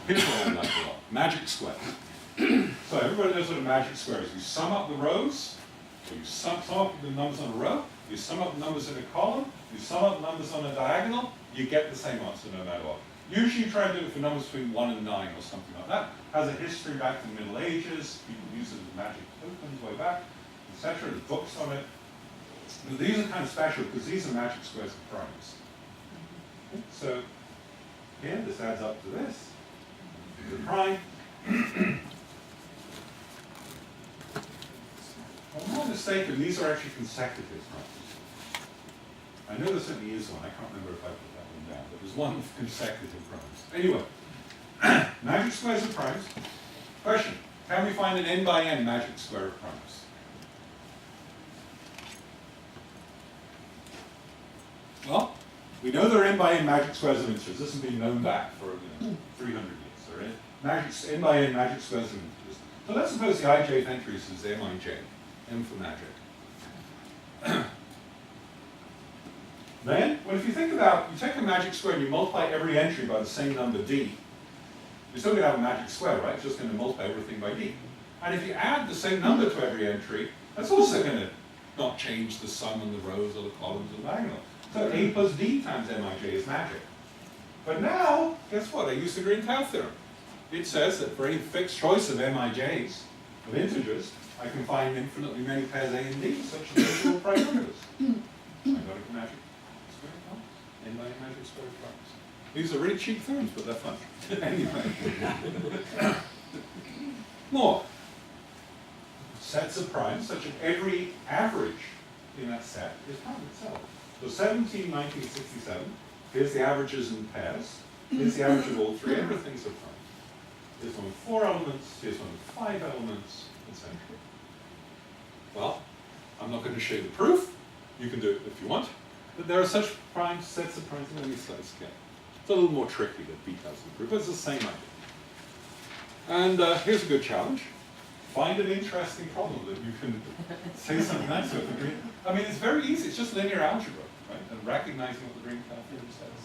Here's what I like a lot. Magic squares. So everybody knows what a magic square is. You sum up the rows, or you sum up the numbers on a row, you sum up the numbers in a column, you sum up the numbers on a diagonal, you get the same answer no matter what. Usually you try to do it for numbers between 1 and 9 or something like that. Has a history back to the Middle Ages. People use it as magic tokens way back, etc. There's books on it. But these are kind of special because these are magic squares of primes. So here, this adds up to this. The prime. If I'm not mistaken, these are actually consecutive primes. I know there certainly is one. I can't remember if I put that one down. But there's one with consecutive primes. Anyway, magic squares of primes. Question: can we find an n by n magic square of primes? Well, we know there are n by n magic squares of integers. This has been known back for 300 years. There are n by n magic squares of integers. So let's suppose the ijth entry is mij, m for magic. Then, well, if you think about, you take a magic square and you multiply every entry by the same number d, you're still going to have a magic square, right? It's just going to multiply everything by d. And if you add the same number to every entry, that's also going to not change the sum and the rows or the columns or the diagonal. So a plus d times mij is magic. But now, guess what? I use the green tau theorem. It says that for any fixed choice of mij's, of integers, I can find infinitely many pairs a and d, such that those are all prime numbers. I got a magic square of primes. N by n magic square of primes. These are really cheap theorems, but they're fun. Anyway. More. Sets of primes, such that every average in that set is prime itself. So 17, 19, 67, here's the averages in pairs, here's the average of all three, everything's a prime. Here's one with 4 elements, here's one with 5 elements, etc. Well, I'm not going to show you the proof, you can do it if you want, but there are such primes, sets of primes in any size scale. It's a little more tricky that beat out the proof, but it's the same idea. And here's a good challenge. Find an interesting problem that you can say something nice with. I mean, it's very easy. It's just linear algebra, right? And recognizing what the green tau theorem says.